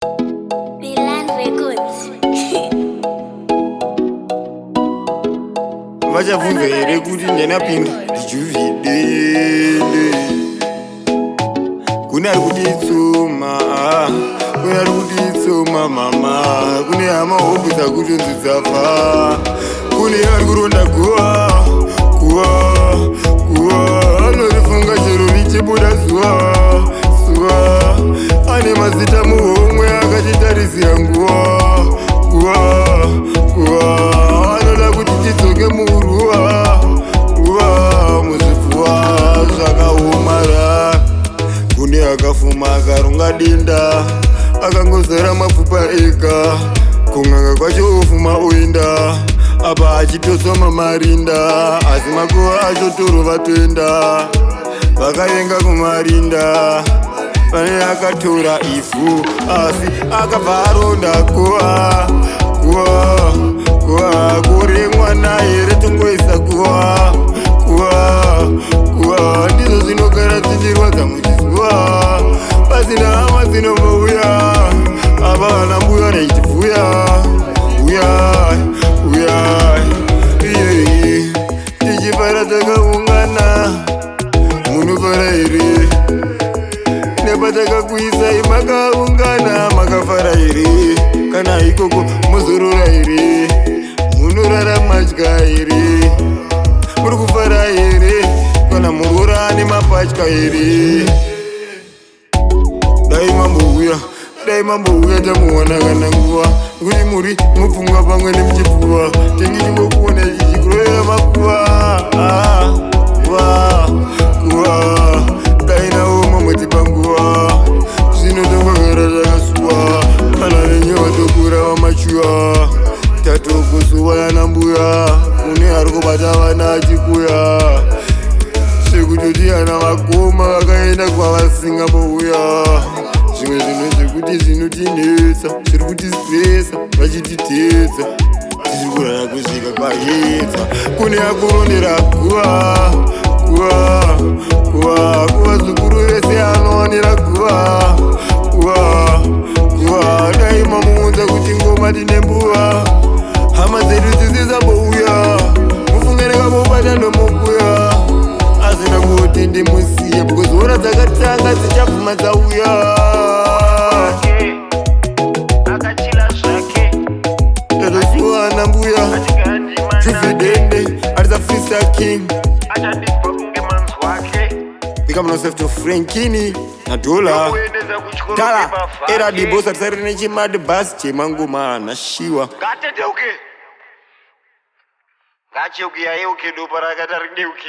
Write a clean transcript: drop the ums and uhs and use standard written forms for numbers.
Milan Records. Vachavunza here kuti ndanapinda ndichuvhidele kune ari kutitsoma kune ari kutitsoma mama kune hama hobhu dzakutonzi dzafa kune ari kuronda guva anorifunga chero richibuda zuva ane mazita muhomwe akachitarisira nguva anoda kuti tidzoke muruva muzvipfuva zvakaomara kune akafuma akaronga denda akangozara mapfupa ega kunganga kwacho ofuma oenda apa achitotsoma marinda asi makuva acho toro vatoenda vakavenga kumarinda pane akatora ivhu asi akabva aronda kuva kuremwa naye retongoisa kuva ndizvo zvinogara zvichirwadza muchizuva pasina hama dzinombouya apa vana mbuya nechibvuya uyai tichifara takaungana munofara here nepatakakuisai makaungana makafara here kana ikoko muzorora here munorara matya here muri kufara here kana murora nemapatya here dai mambouya tamuona kana nguva kuti muri mupfungwa pamwe nemuchipfuva tengichimbokuona chichikurovera makuva dai nawo mamwedzi panguva zvinotongogara takasuwa kana nenyewa tokura vamachuva tatokusuva yana mbuya une ari kubata vana achikuya sekutoti ana vakoma vakaenda kwavasingambouya zvimwe zvinhu zvekuti zvinotinetsa zviri kutisitresa vachititedza tiri kurara kusvika kwaedza kune akurondera guva zukuru vese anowanira guva dai mamuunza kuti ngoma tine mbuva hama dzedu dzisisambouya mufungerekambobata ndomokuya asina kuti ndimusiye because hora dzakatanga dzichabvuma dzauya tatosiwana mbuya chuvhedende atisafrisa king vikamunosefto frankini nadola tala eradibosa tisarire nechimadbhasi chemangoma nashiwa ngacheuke yayeuke dopa rakata rideuke